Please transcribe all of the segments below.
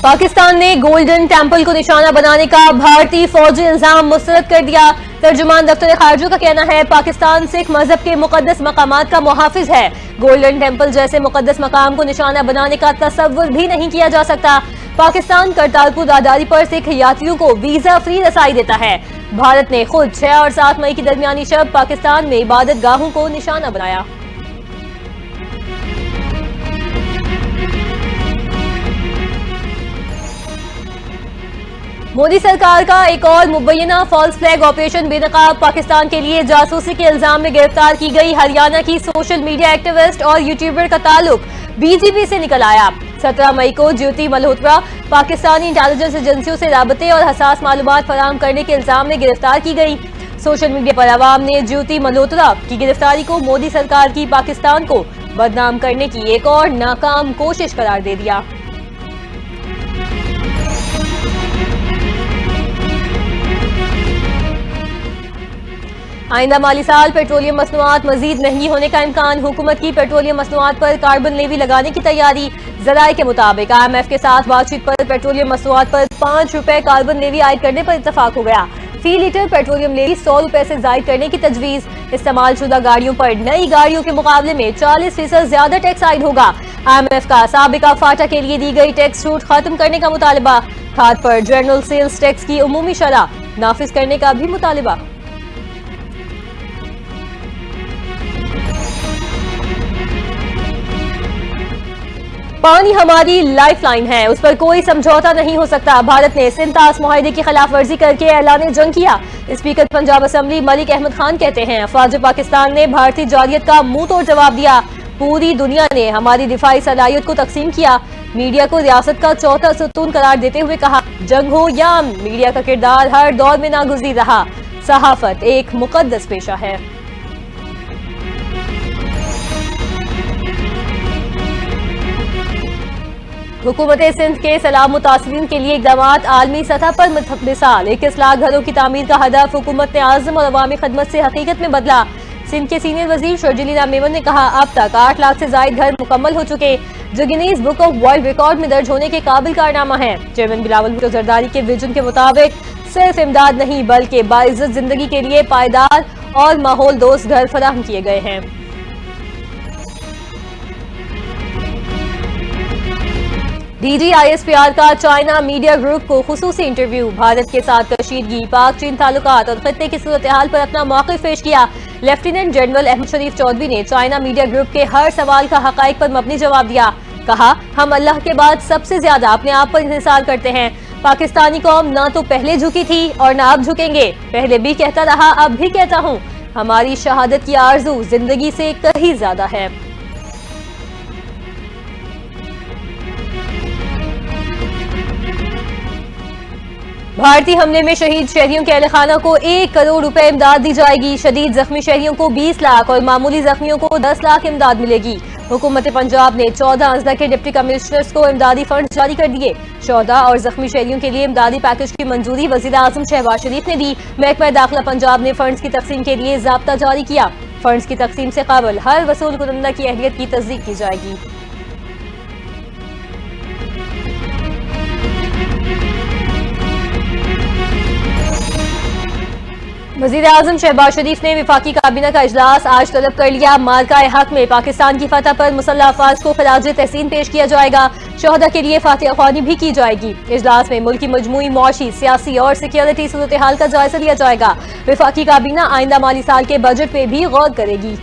पाकिस्तान ने golden temple को निशाना बनाने का भारतीय फौजी इल्जाम मुस्तरद कर दिया। तर्जुमान दफ्तर खारजू का कहना है पाकिस्तान सिख मजहब के मुकद्दस मकामात का मुहाफिज है। गोल्डन टेम्पल जैसे मुकद्दस मकाम को निशाना बनाने का तसव्वुर भी नहीं किया जा सकता। पाकिस्तान करतारपुर राहदारी पर सिख यात्रियों को वीजा फ्री रसाई देता है। भारत ने खुद 6 और 7 मई की दरमियानी शब पाकिस्तान में इबादत गाहों को निशाना बनाया। मोदी सरकार का एक और मुबैना फॉल्स फ्लैग ऑपरेशन बेनकाब। पाकिस्तान के लिए जासूसी के इल्जाम में गिरफ्तार की गई हरियाणा की सोशल मीडिया एक्टिविस्ट और यूट्यूबर का ताल्लुक बीजेपी से निकल आया। 17 मई को ज्योति मल्होत्रा पाकिस्तानी इंटेलिजेंस एजेंसियों से राबते और हसास मालूमात फराहम करने के इल्जाम में गिरफ्तार की गई। सोशल मीडिया पर अवाम ने ज्योति मल्होत्रा की गिरफ्तारी को मोदी सरकार की पाकिस्तान को बदनाम करने की एक और नाकाम कोशिश करार दे दिया। आइंदा माली साल पेट्रोलियम मसनूआत मजीद महंगी होने का इम्कान। हुकूमत की पेट्रोलियम मसनूआत पर कार्बन लेवी लगाने की तैयारी। जराये के मुताबिक IMF के साथ बातचीत पर पेट्रोलियम मसनूआत पर 5 रुपए कार्बन लेवी आयद करने पर इत्तफाक हो गया। फी लीटर पेट्रोलियम लेवी 100 रुपए से जायद करने की तजवीज। इस्तेमाल शुदा गाड़ियों पर नई गाड़ियों के मुकाबले में 40% ज्यादा टैक्स आयद होगा। IMF का साबिका फाटा के लिए दी गई टैक्स छूट खत्म करने का मुतालबा। खाद पर जनरल सेल्स टैक्स की उमूमी शरह नाफिज करने का भी मुतालबा। पानी हमारी लाइफलाइन है, उस पर कोई समझौता नहीं हो सकता। भारत ने सिंतास मुआहदे की खिलाफ वर्जी करके ऐलान जंग किया। स्पीकर पंजाब असेंबली मलिक अहमद खान कहते हैं अफवाज पाकिस्तान ने भारतीय जारियत का मुंह तोड़ जवाब दिया। पूरी दुनिया ने हमारी दिफाई सलाहियत को तकसीम किया। मीडिया को रियासत का चौथा सुतून करार देते हुए कहा जंग हो या अमन, मीडिया का किरदार हर दौर में नागुज़ीर रहा। सहाफत एक मुकद्दस पेशा है। हुकूमत सिंध के सलाम मुतासरीन के लिए इक़दामात आलमी सतह पर मिसाल। 21 लाख घरों की तामीर का हदफ हुकूमत ने आज़म और अवामी खदमत से हकीकत में बदला। सिंध के सीनियर वजीर शर्जीला मेमन ने कहा अब तक 8 लाख से जायद घर मुकम्मल हो चुके, जो Guinness book of world record में दर्ज होने के काबिल कारनामा है। चेयरमैन बिलावल भुट्टो जरदारी के विजन के मुताबिक सिर्फ इमदाद नहीं बल्कि बाइज्जत जिंदगी के लिए पायदार और माहौल दोस्त घर फराहम किए गए हैं। DGISPR का चाइना मीडिया ग्रुप को खुसूसी इंटरव्यू। भारत के साथ कशीदगी, पाक चीन ताल्लुकात और खत्ते की सूरत हाल पर अपना मौक़िफ़ पेश किया। लेफ्टिनेंट जनरल अहमद शरीफ चौधरी ने चाइना मीडिया ग्रुप के हर सवाल का हक़ाइक़ पर मबनी जवाब दिया। कहा हम अल्लाह के बाद सबसे ज्यादा अपने आप पर इंहिसार करते हैं। पाकिस्तानी कौम ना तो पहले झुकी थी और ना अब झुकेंगे। पहले भी कहता रहा, अब भी कहता हूँ, हमारी शहादत की आरज़ू जिंदगी से कहीं ज्यादा है। भारतीय हमले में शहीद शहरियों के अहले खाना को 1 करोड़ रुपए इमदाद दी जाएगी। शदीद जख्मी शहरियों को 20 लाख और मामूली जख्मियों को 10 लाख इमदाद मिलेगी। हुकूमत पंजाब ने 14 अजला के डिप्टी कमिश्नर्स को इमदादी फंड जारी कर दिए। 14 और जख्मी शहरियों के लिए इमदादी पैकेज की मंजूरी वजीर आजम शहबाज शरीफ ने दी। महकमा दाखिला पंजाब ने फंड्स की तकसीम के लिए ज़ाब्ता जारी किया। फंड्स की तकसीम से कबल हर वसूल कुनंदा की अहलियत की तस्दीक की जाएगी। वज़ीर आज़म शहबाज शरीफ ने विफाकी काबीना का इजलास आज तलब कर लिया। मार्का हक में पाकिस्तान की फतह पर मुसल्लह अफवाज को खराज तहसीन पेश किया जाएगा। शहदा के लिए फातिहा ख्वानी भी की जाएगी। इजलास में मुल्क की मजमूई मुआशी, सियासी और सिक्योरिटी सूरत हाल का जायजा लिया जाएगा। विफाकी काबीना आइंदा माली साल के बजट पे भी गौर करेगी।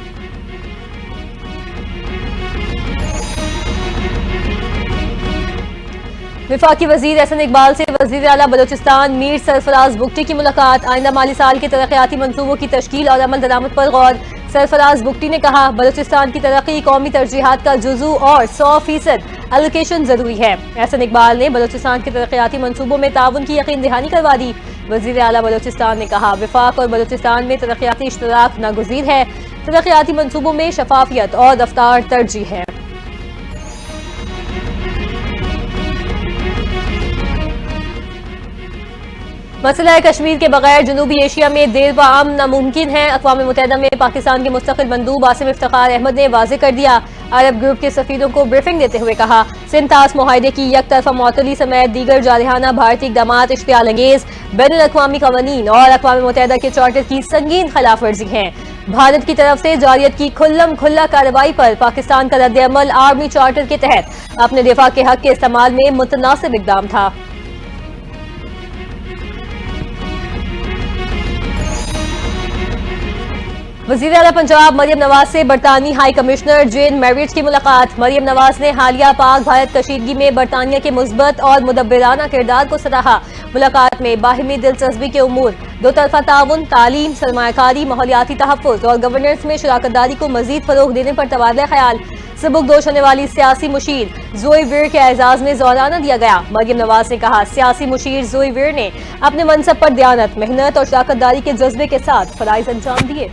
विफाकी वजीर एहसन इकबाल से वजीर आला बलोचिस्तान मीर सरफराज बुगटी की मुलाकात। आइंदा माली साल के तरक्याती मंसूबों की तश्कील और अमल दरामद पर गौर। सरफराज बुगटी ने कहा बलोचिस्तान की तरक्की कौमी तरजीहात का जुजू और 100% एलोकेशन जरूरी है। एहसन इकबाल ने बलोचिस्तान के तरक्याती मंसूबों में ताउन की यकीन दहानी करवा दी। वजीर आला बलोचिस्तान ने कहा विफाक और बलोचिस्तान में तरक्याती इश्तराक नागुज़ीर है। तरक्याती मंसूबों में शफाफियत और रफ्तार तरजीह है। मसला कश्मीर के बगैर जनूबी एशिया में देर व अमन नामुमकिन है। अक़वाम मुत्तहिदा में पाकिस्तान के मुस्तक़िल मंदूब आसिम इफ्तिखार अहमद ने वाज़ेह कर दिया। अरब ग्रुप के सफीरों को ब्रीफिंग देते हुए कहा, सिंध तास मुआहदे की यकतरफा मअतली समेत दीगर जारहाना भारतीय इक़दामात इश्तियाल अंगेज बैनुल-अक़वामी क़वानीन और अक़वाम मुत्तहिदा के चार्टर की संगीन खिलाफ वर्जी है। भारत की तरफ से जारियत की खुल्लम खुल्ला कार्रवाई पर पाकिस्तान का रद्द-ए-अमल आर्मी चार्टर के तहत अपने दिफा के हक के इस्तेमाल में मुतनासिब इक़दाम था। वज़ीर आला पंजाब मरियम नवाज से बरतानी हाई कमिश्नर जेन मैरियट की मुलाकात। मरियम नवाज ने हालिया पाक भारत कशीदगी में बरतानिया के मुस्बत और मुदब्बिराना किरदार को सराहा। मुलाकात में बाहिमी दिलचस्पी के उमूर, दो तरफा ताउन, तालीम, सरमायाकारी, माहौलियाती तहफ़्फ़ुज़ और गवर्नेंस में शराकतदारी को मजीद फरोग देने पर तबादला ख्याल। सबकदोश होने वाली सियासी मुशीर जोई वीर के एजाज में ज़ौराना दिया गया। मरियम नवाज ने कहा, सियासी मुशीर जोई वीर ने अपने मनसब पर दयानत, मेहनत और शराकतदारी के जज्बे के साथ फराइज अंजाम दिए।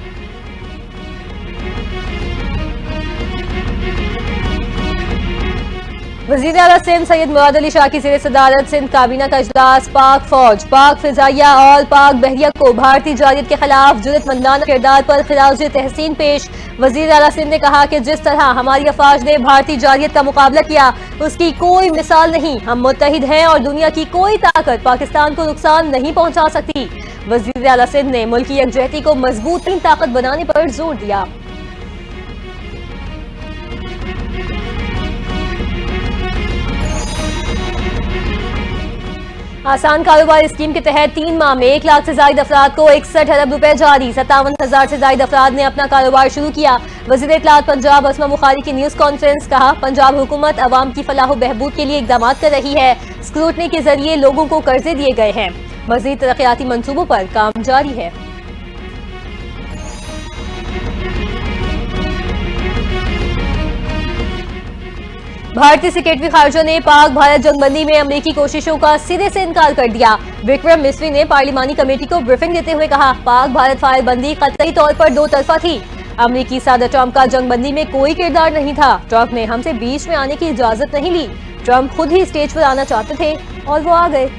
वज़ीर आला सिंध सैयद मुराद अली शाह की ज़ेर सदारत सिंध काबीना का इजलास पाक फौज, पाक फिजाइया और पाक बहरिया को भारतीय जारियत के खिलाफ जुर्रतमंदाना किरदार पर खिराज तहसीन पेश। वज़ीर आला सिंध ने कहा कि जिस तरह हमारी अफवाज ने भारतीय जारियत का मुकाबला किया उसकी कोई मिसाल नहीं। हम मुत्तहिद हैं और दुनिया की कोई ताकत पाकिस्तान को नुकसान नहीं पहुंचा सकती। वज़ीर आला सिंध ने मुल्की यकजहती को मजबूत ताकत बनाने पर जोर दिया। आसान कारोबार स्कीम के तहत 3 माह में 1 लाख से ज्यादा अफराद को 61 अरब रुपए जारी। 57,000 से ज्यादा अफराद ने अपना कारोबार शुरू किया। वज़ीर इत्तलात पंजाब असमा बुखारी की न्यूज कॉन्फ्रेंस, कहा, पंजाब हुकूमत अवाम की फलाह व बहबूद के लिए इकदाम कर रही है। स्क्रूटनी के जरिए लोगों को कर्जे दिए गए हैं। मजीद तरक्याती मंसूबों पर काम जारी है। भारतीय सेक्रेटरी खारजा ने पाक भारत जंगबंदी में अमेरिकी कोशिशों का सिरे से इनकार कर दिया। विक्रम मिस्री ने पार्लिमानी कमेटी को ब्रीफिंग देते हुए कहा, पाक भारत फायरबंदी कतई तौर पर दो तरफा थी। अमेरिकी सदर ट्रंप का जंगबंदी में कोई किरदार नहीं था। ट्रंप ने हमसे बीच में आने की इजाजत नहीं ली। ट्रंप खुद ही स्टेज पर आना चाहते थे और वो आ गए।